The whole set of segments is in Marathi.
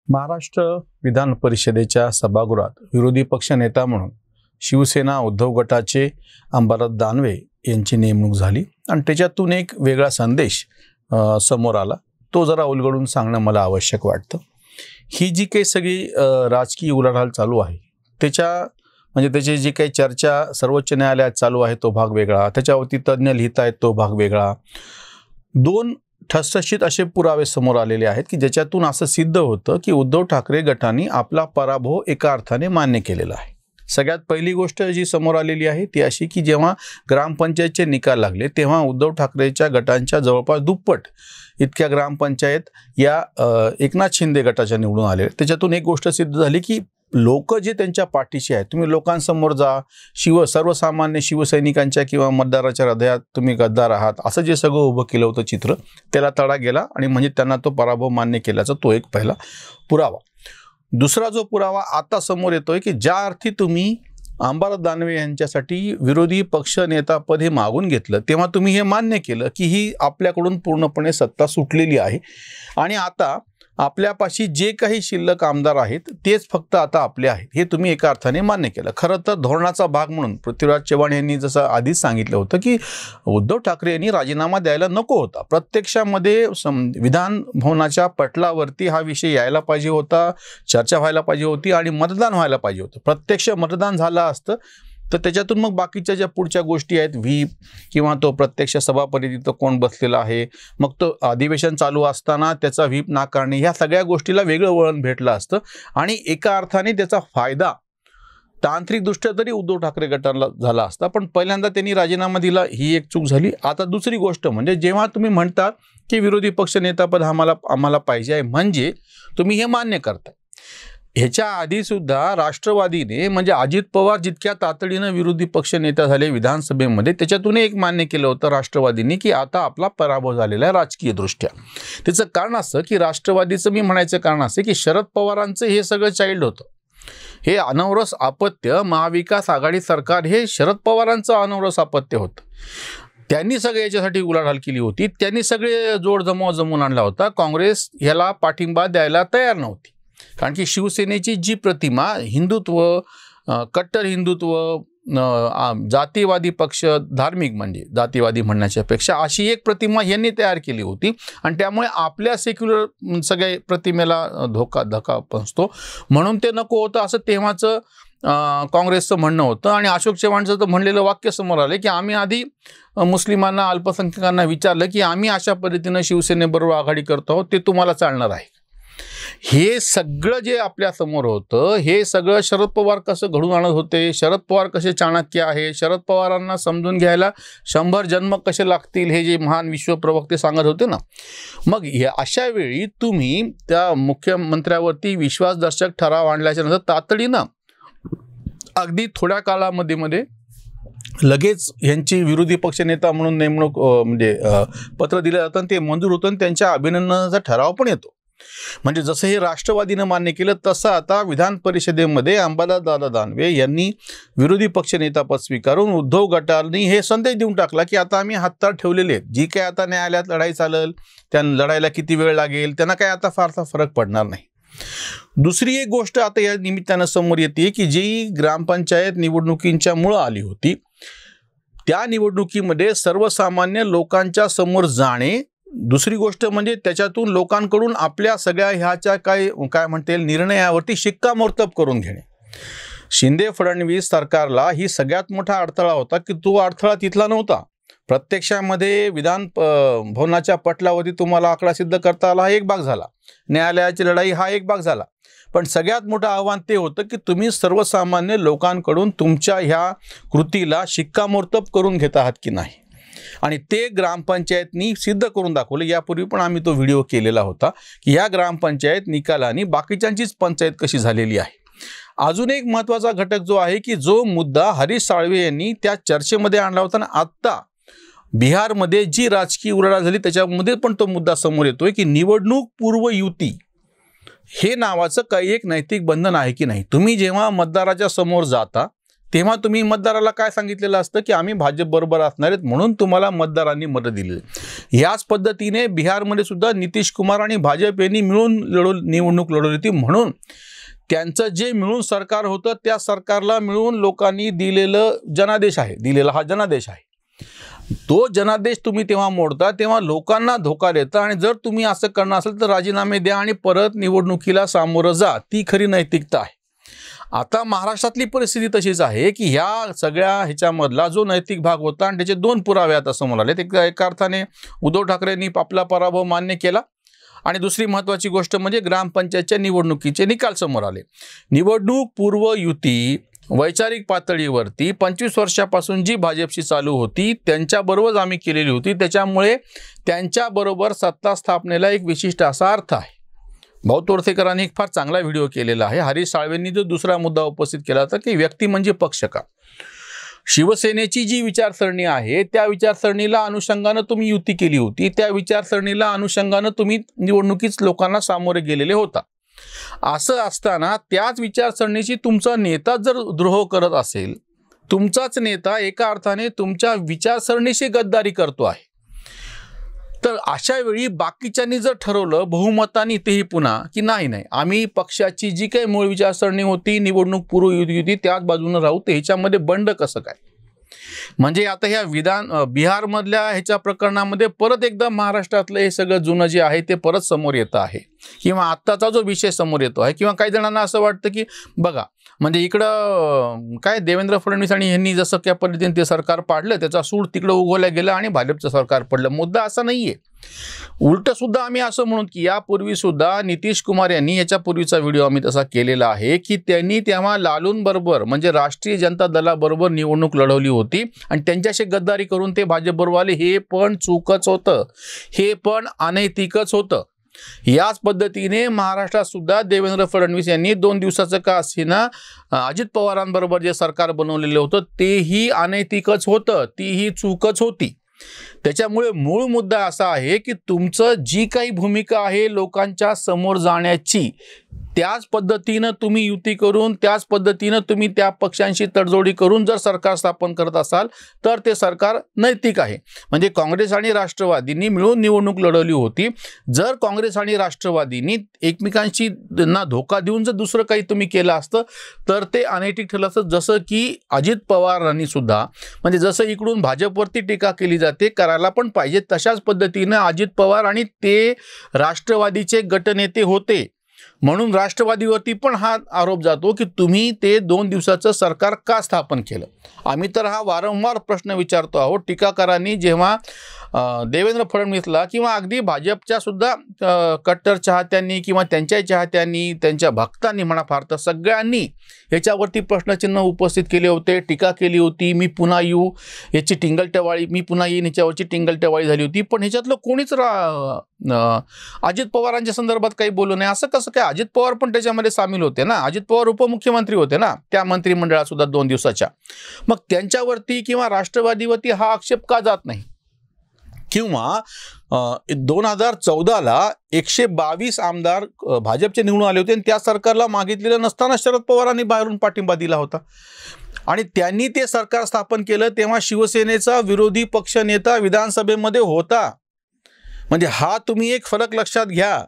महाराष्ट्र विधान परिषदेच्या सभागृहात विरोधी पक्षनेता म्हणून शिवसेना उद्धव गटाचे अंबादास दानवे यांची नेमणूक झाली आणि त्याच्यातून एक वेगळा संदेश समोर आला। तो जरा उलगडून सांगणं मला आवश्यक वाटतं। ही जी काही सगळी राजकीय उलाढाल चालू आहे त्याची जी काही चर्चा सर्वोच्च न्यायालयात चालू आहे तो भाग वेगळा, त्याच्यावरती तज्ञ लिहित आहेत तो भाग वेगळा। दोन ठसठशीत असे पुरावे समोर आलेले आहेत की ज्याच्यातून असं सिद्ध होतं की उद्धव ठाकरे गटाने आपला पराभव एका अर्थाने मान्य केलेला आहे। सगळ्यात पहिली गोष्ट जी समोर आलेली आहे ती अशी की जेव्हा ग्रामपंचायतचे निकाल लागले तेव्हा उद्धव ठाकरेच्या गटांच्या जवळपास दुप्पट इतक्या ग्रामपंचायत या एकनाथ शिंदे गटाच्या निवडून आले। त्याच्यातून एक गोष्ट सिद्ध झाली की लोक जे त्यांच्या पाठीशी आहेत, तुम्ही लोकांसमोर जा, सर्वसामान्य शिवसैनिकांच्या किंवा मतदाराच्या हृदयात तुम्ही गद्दार आहात असं जे सगळं उभं केलं होतं चित्र, त्याला तडा गेला आणि म्हणजे त्यांना तो पराभव मान्य केल्याचा तो एक पहिला पुरावा। दुसरा जो पुरावा आता समोर येतोय की ज्या अर्थी तुम्ही अंबादास दानवे यांच्यासाठी विरोधी पक्ष नेता पद हे मागून घेतलं तेव्हा तुम्ही हे मान्य केलं की ही आपल्याकडून पूर्णपणे सत्ता सुटलेली आहे आणि आता आपल्यापाशी जे काही शिल्लक आमदार आहेत तेच फक्त आता आपले आहेत, हे तुम्ही एका अर्थाने मान्य केलं। खरं तर धोरणाचा भाग म्हणून पृथ्वीराज चव्हाण यांनी जसं आधीच सांगितलं होतं की उद्धव ठाकरे यांनी राजीनामा द्यायला नको होता, प्रत्यक्षामध्ये विधान भवनाच्या पटलावरती हा विषय यायला पाहिजे होता, चर्चा व्हायला पाहिजे होती आणि मतदान व्हायला पाहिजे होतं। प्रत्यक्ष मतदान झालं असतं तर त्याच्यातून मग बाकीच्या ज्या पुढच्या गोष्टी आहेत, व्हीप किंवा तो प्रत्यक्ष सभापती तिथं कोण बसलेला आहे, मग तो अधिवेशन चालू असताना त्याचा व्हीप नाकारणे, ह्या सगळ्या गोष्टीला वेगळं वळण भेटलं असतं आणि एका अर्थाने त्याचा फायदा तांत्रिकदृष्ट्या तरी उद्धव ठाकरे गटाला झाला असता। पण पहिल्यांदा त्यांनी राजीनामा दिला, ही एक चूक झाली। आता दुसरी गोष्ट म्हणजे जेव्हा तुम्ही म्हणता की विरोधी पक्ष नेतापद आम्हाला पाहिजे आहे म्हणजे तुम्ही हे मान्य करता। ह्याच्या आधी सुद्धा राष्ट्रवादीने म्हणजे अजित पवार जितक्या तातडीनं विरोधी पक्ष नेता झाले विधानसभेमध्ये त्याच्यातून एक मान्य केलं होतं राष्ट्रवादीने की आता आपला पराभव झालेला आहे राजकीय दृष्ट्या। त्याचं कारण असं की राष्ट्रवादीचं मी म्हणायचं कारण असं की शरद पवारांचं हे सगळं चाइल्ड होतं, हे अनवरस अपत्य महाविकास आघाडी सरकार हे शरद पवारांचं अनवरस अपत्य होतं। त्यांनी सगळे याच्यासाठी उलाढाल केली होती, त्यांनी सगळे जोड जमवून आणला होता। काँग्रेस ह्याला पाठिंबा द्यायला तयार नव्हती कारण की शिवसेनेची जी प्रतिमा हिंदुत्व, कट्टर हिंदुत्व, जातीवादी पक्ष, धार्मिक म्हणजे जातीवादी म्हणण्याच्या पेक्षा अशी एक प्रतिमा यांनी तयार केली होती आणि त्यामुळे आपल्या सेक्युलर सगळ्या प्रतिमेला धक्का पोचतो म्हणून ते नको होतं असं तेव्हाचं काँग्रेसचं म्हणणं होतं। आणि अशोक चव्हाणचं तर म्हणलेलं वाक्य समोर आलं की आम्ही आधी मुस्लिमांना, अल्पसंख्याकांना विचारलं की आम्ही अशा पद्धतीनं शिवसेनेबरोबर आघाडी करतो आहोत, ते तुम्हाला चालणार आहे। हे सगळं जे आपल्या समोर होतं हे सगळं शरद पवार कसं घडून आणत होते, शरद पवार कसे चाणक्य आहे, शरद पवारांना समजून घ्यायला 100 जन्म कसे लागतील हे जे महान विश्वप्रवक्ते सांगत होते ना। मग अशा वेळी तुम्ही त्या मुख्यमंत्र्यावरती विश्वासदर्शक ठराव आणल्याच्या नंतर तातडीनं अगदी थोड्या काळामध्ये लगेच यांची विरोधी पक्षनेता म्हणून नेमणूक म्हणजे पत्र दिलं जातं आणि ते मंजूर होतं आणि त्यांच्या अभिनंदनाचा ठराव पण येतो। म्हणजे जसं हे राष्ट्रवादीनं मान्य केलं तसं आता विधान परिषदेमध्ये अंबादास दानवे यांनी विरोधी पक्षनेता पद स्वीकारून उद्धव गटाने हे संदेश देऊन टाकला की आता आम्ही हातभार ठेवलेले आहेत, जी काय आता न्यायालयात लढाई चालेल, त्या लढायला किती वेळ लागेल त्यांना काय आता फारसा फरक पडणार नाही। दुसरी एक गोष्ट आता या निमित्तानं समोर येते की जी ग्रामपंचायत निवडणुकींच्या मुळे आली होती त्या निवडणुकीमध्ये सर्वसामान्य लोकांच्या समोर जाणे, दुसरी गोष्ट म्हणजे त्याच्यातून लोकांकडून आपल्या सगळ्या ह्याच्या काय म्हणता येईल निर्णयावरती शिक्कामोर्तब करून घेणे। शिंदे फडणवीस सरकारला ही सगळ्यात मोठा अडथळा होता की तो अडथळा तिथला नव्हता, प्रत्यक्षामध्ये विधान भवनाच्या पटलावरती तुम्हाला आकडा सिद्ध करता आला हा एक भाग झाला, न्यायालयाची लढाई हा एक भाग झाला, पण सगळ्यात मोठं आव्हान ते होतं की तुम्ही सर्वसामान्य लोकांकडून तुमच्या ह्या कृतीला शिक्कामोर्तब करून घेत आहात की नाही, आणि ते ग्रामपंचायतनी सिद्ध करून दाखवलं। यापूर्वी पण आम्ही तो व्हिडिओ केलेला होता की या ग्रामपंचायत निकालाने बाकीच्यांचीच पंचायत कशी झालेली आहे। अजून एक महत्त्वाचा घटक जो आहे की जो मुद्दा हरीश साळवे यांनी त्या चर्चेमध्ये आणला होता आणि आत्ता बिहारमध्ये जी राजकीय उलाढाल झाली त्याच्यामध्ये पण तो मुद्दा समोर येतोय की निवडणूक पूर्व युती हे नावाचं काही एक नैतिक बंधन आहे की नाही। तुम्ही जेव्हा मतदाराच्या समोर जाता तेव्हा तुम्ही मतदाराला काय सांगितलेलं असतं की आम्ही भाजप बरोबर असणार आहेत म्हणून तुम्हाला मतदारांनी मत दिली। याच पद्धतीने बिहारमध्ये सुद्धा नितीश कुमार आणि भाजप यांनी मिळून निवडणूक लढवली होती, म्हणून त्यांचं जे मिळून सरकार होतं त्या सरकारला मिळून लोकांनी दिलेलं जनादेश आहे, दिलेला हा जनादेश आहे, तो जनादेश तुम्ही तेव्हा मोडता तेव्हा लोकांना धोका देता, आणि जर तुम्ही असं करणार असेल तर राजीनामे द्या आणि परत निवडणुकीला सामोरं जा, ती खरी नैतिकता आहे. आता महाराष्ट्रातली परिस्थिती तशीच आहे की ह्या सगळ्या ह्याच्यामधला जो नैतिक भाग होता आणि त्याचे दोन पुरावे आता समोर आले. एका अर्थाने उद्धव ठाकरेंनी आपला पराभव मान्य केला, आणि दुसरी महत्त्वाची गोष्ट म्हणजे ग्रामपंचायतच्या निवडणुकीचे निकाल समोर आले. निवडणूक पूर्व युती वैचारिक पातळीवरती 25 वर्षापासून जी भाजपशी चालू होती त्यांच्याबरोबर आम्ही केलेली होती, त्याच्यामुळे त्यांच्याबरोबर सत्ता स्थापनेला एक विशिष्ट असा अर्थ आहे. भाऊ तोरसेकरांनी एक फार चांगला व्हिडिओ केलेला आहे. हरीश साळवेंनी जो दुसरा मुद्दा उपस्थित केला होता की व्यक्ती म्हणजे पक्ष का. शिवसेनेची जी विचारसरणी आहे त्या विचारसरणीला अनुषंगानं तुम्ही युती केली होती, त्या विचारसरणीला अनुषंगानं तुम्ही निवडणुकीत लोकांना सामोरे गेलेले होता. असं असताना त्याच विचारसरणीची तुमचा नेता जर द्रोह करत असेल, तुमचाच नेता एका अर्थाने तुमच्या विचारसरणीशी गद्दारी करतो आहे, तर अशा वेळी बाकीच्यांनी जर ठरवलं बहुमताने तेही पुन्हा की नाही आम्ही पक्षाची जी काही मूळ विचारसरणी होती निवडणूक पूर्व युती त्याच बाजूने राहू, तर ह्याच्यामध्ये बंड कसं काय. म्हणजे आता ह्या बिहारमधल्या ह्याच्या प्रकरणामध्ये परत एकदा महाराष्ट्रातलं हे सगळं जुनं जे आहे ते परत समोर येतं आहे, किंवा आत्ताचा जो विषय समोर येतो आहे, किंवा काही जणांना असं वाटतं की बघा म्हणजे इकडं काय देवेंद्र फडणवीस आणि यांनी जसं त्या पद्धतीने ते सरकार पाडलं त्याचा सूड तिकडं उगवल्या गेला आणि भाजपचं सरकार पडलं. मुद्दा असा नाहीये. उलट सुद्धा आम्ही असं म्हणून की यापूर्वी सुद्धा नितीश कुमार यांनी याच्यापूर्वीचा व्हिडिओ आम्ही तसा केलेला आहे की त्यांनी तेव्हा लालूंबरोबर म्हणजे राष्ट्रीय जनता दलाबरोबर निवडणूक लढवली होती आणि त्यांच्याशी गद्दारी करून ते भाजपबरोबर आले. हे पण चूकच होतं, हे पण अनैतिकच होतं. याच पद्धतीने महाराष्ट्रात सुद्धा देवेंद्र फडणवीस यांनी 2 दिवसाचं का असेना अजित पवारांबरोबर जे सरकार बनवलेलं होतं तेही अनैतिकच होतं, तीही चूकच होती. त्याच्यामुळे मूळ मुद्दा असा आहे की तुमचं जी काही भूमिका आहे लोकांच्या समोर जाण्याची, त्याच पद्धतीनं तुम्ही युती करून त्याच पद्धतीनं तुम्ही त्या पक्षांशी तडजोडी करून जर सरकार स्थापन करत असाल तर ते सरकार नैतिक आहे. म्हणजे काँग्रेस आणि राष्ट्रवादींनी मिळून निवडणूक लढवली होती. जर काँग्रेस आणि राष्ट्रवादींनी एकमेकांशी ना धोका देऊन जर दुसरं काही तुम्ही केलं असतं तर ते अनैतिक ठरलं असतं. जसं की अजित पवारांनी सुद्धा म्हणजे जसं इकडून भाजपवरती टीका केली जाते करायला पण पाहिजे, तशाच पद्धतीनं अजित पवार आणि ते राष्ट्रवादीचे गटनेते होते म्हणून राष्ट्रवादीवरती पण हा आरोप जातो की तुम्ही ते 2 दिवसाचं सरकार का स्थापन केलं. आम्ही तर हा वारंवार प्रश्न विचारतो आहोत. टीकाकारांनी जेव्हा देवेंद्र फडणवीसला किंवा अगदी भाजपच्या सुद्धा कट्टर चाहत्यांनी किंवा त्यांच्या चाहत्यांनी त्यांच्या भक्तांनी म्हणा फार तर सगळ्यांनी याच्यावरती प्रश्नचिन्ह उपस्थित केले होते, टीका केली होती. मी पुन्हा येऊ याची टिंगलटवाळी, मी पुन्हा येईन याच्यावरची टिंगलटवाळी झाली होती. पण ह्याच्यातलं कोणीच अजित पवारांच्या संदर्भात काही बोलू नये. असं कसं काय? अजित पवार पण त्याच्यामध्ये सामील होते ना. अजित पवार उपमुख्यमंत्री होते ना त्या मंत्रिमंडळात सुद्धा 2 दिवसाच्या. मग त्यांच्यावरती किंवा राष्ट्रवादीवरती हा आक्षेप का जात नाही? किंवा 2014ला 122 आमदार भाजपचे निवडून आले होते आणि त्या सरकारला मागितलेलं नसताना शरद पवारांनी बाहेरून पाठिंबा दिला होता आणि त्यांनी ते सरकार स्थापन केलं तेव्हा शिवसेनेचा विरोधी पक्ष नेता विधानसभेमध्ये होता. म्हणजे हा तुम्ही एक फरक लक्षात घ्या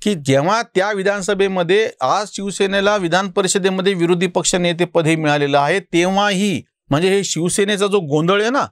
की जेव्हा त्या विधानसभेमध्ये आज शिवसेनेला विधान परिषदेमध्ये विरोधी पक्ष नेतेपदही मिळालेलं आहे तेव्हाही म्हणजे हे शिवसेनेचा जो गोंधळ आहे ना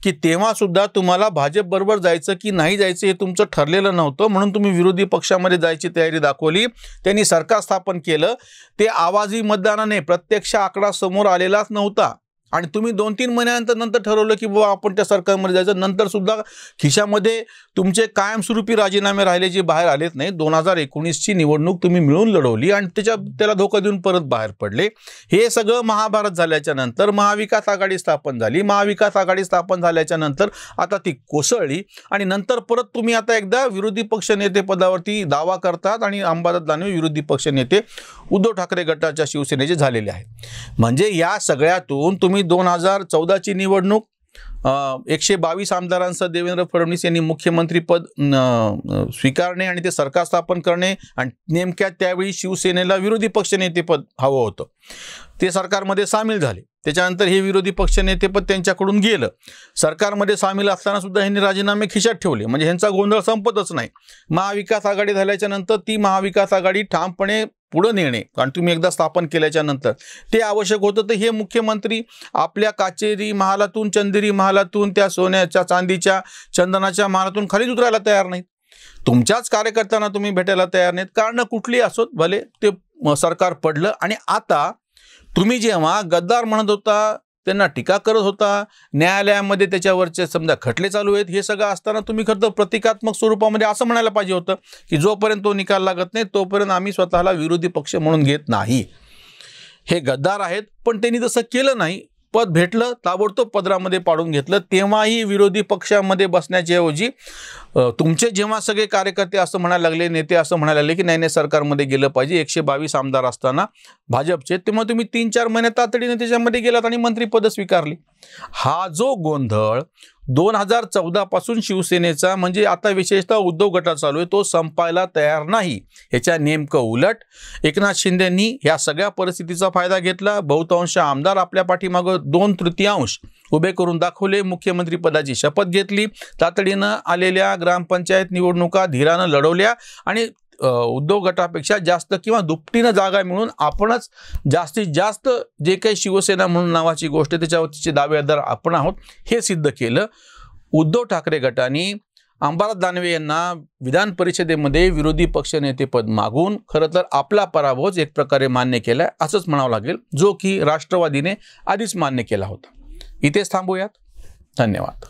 की तेव्हा सुद्धा तुम्हाला भाजप बरोबर जायचं की नाही जायचं हे तुमचं ठरलेलं नव्हतं म्हणून तुम्ही विरोधी पक्षामध्ये जायची तयारी दाखवली. त्यांनी सरकार स्थापन केलं. ते आवाजी मतदानाने प्रत्यक्ष आकडा समोर आलेलाच नव्हता आणि तुम्ही 2-3 महिन्यानंतर ठरवलं की बाबा आपण त्या सरकारमध्ये जायचं. नंतर सुद्धा खिशामध्ये तुमचे कायमस्वरूपी राजीनामे राहिले जे बाहेर आलेच नाही. 2019ची निवडणूक तुम्ही मिळून लढवली आणि त्याला धोका देऊन परत बाहेर पडले. हे सगळं महाभारत झाल्याच्या नंतर महाविकास आघाडी स्थापन झाली. महाविकास आघाडी स्थापन झाल्याच्या नंतर आता ती कोसळली आणि नंतर परत तुम्ही आता एकदा विरोधी पक्ष नेते पदावरती दावा करतात आणि अंबादास दानवे विरोधी पक्ष नेते उद्धव ठाकरे गटाच्या शिवसेनेचे झालेले आहेत. म्हणजे या सगळ्यातून तुम्ही 2014ची निवडणूक 122 आमदारांसह देवेंद्र फडणवीस यांनी मुख्यमंत्रीपद स्वीकारणे आणि ते सरकार स्थापन करणे आणि नेमक्या त्यावेळी शिवसेनेला विरोधी पक्षनेतेपद हवं होतं. ते सरकारमध्ये सामील झाले. त्याच्यानंतर हे विरोधी पक्षनेतेपद त्यांच्याकडून गेलं. सरकारमध्ये सामील असताना सुद्धा ह्यांनी राजीनामे खिशात ठेवले. म्हणजे ह्यांचा गोंधळ संपतच नाही. महाविकास आघाडी झाल्याच्या नंतर ती महाविकास आघाडी ठामपणे पुढे नेणे, कारण तुम्ही एकदा स्थापन केल्याच्या नंतर ते आवश्यक होतं. तर हे मुख्यमंत्री आपल्या काचेरी महालातून, चंदेरी महालातून, त्या सोन्याच्या, चांदीच्या, चंदनाच्या महालातून खाली उतरायला तयार नाहीत. तुमच्याच कार्यकर्त्यांना तुम्ही भेटायला तयार नाहीत. कारण कुठली असोत भले, ते सरकार पडलं. आणि आता तुम्ही जेव्हा गद्दार म्हणत होता, त्यांना टीका करत होता, न्यायालयामध्ये त्याच्यावरचे समजा खटले चालू आहेत, हे सगळं असताना तुम्ही खरं तर प्रतिकात्मक स्वरूपामध्ये असं म्हणायला पाहिजे होतं की जोपर्यंत तो निकाल लागत नाही तोपर्यंत आम्ही स्वतःला विरोधी पक्ष म्हणून घेत नाही. हे गद्दार आहेत, पण त्यांनी तसं केलं नाही. पद भेटलं, ताबडतोब पदरामध्ये पाडून घेतलं. तेव्हाही विरोधी पक्षामध्ये बसण्याच्या ऐवजी तुमचे जेव्हा सगळे कार्यकर्ते असं म्हणायला लागले, नेते असं म्हणायला लागले की नाही सरकारमध्ये गेलं पाहिजे, 122 आमदार असताना भाजपचे, तेव्हा तुम्ही 3-4 महिने तातडीने त्याच्यामध्ये गेलात आणि मंत्रिपद स्वीकारली. हा जो गोंधळ 2014 पासून शिवसेनेचा, म्हणजे आता विशेषतः उद्धव गटात चालू आहे, तो संपायला तयार नाही. याच्या नेमकं उलट एकनाथ शिंदेंनी ह्या सगळ्या परिस्थितीचा फायदा घेतला. बहुतांश आमदार आपल्या पाठीमागं 2/3 उभे करून दाखवले. मुख्यमंत्री पदाची शपथ घेतली. तातडीनं आलेल्या ग्रामपंचायत निवडणुका धीरानं लढवल्या आणि उद्धव गटापेक्षा जास्त किंवा दुपटीनं जागा मिळून आपणच जास्तीत जास्त जे काही शिवसेना म्हणून नावाची गोष्ट आहे त्याच्यावरचे दावेदार आपण आहोत हे सिद्ध केलं. उद्धव ठाकरे गटाने अंबादास दानवे यांना विधान परिषदेमध्ये विरोधी पक्षनेतेपद मागून खरं तर आपला पराभवच एक प्रकारे मान्य केला असंच म्हणावं लागेल, जो की राष्ट्रवादीने आधीच मान्य केला होता. इथेच थांबूयात. धन्यवाद.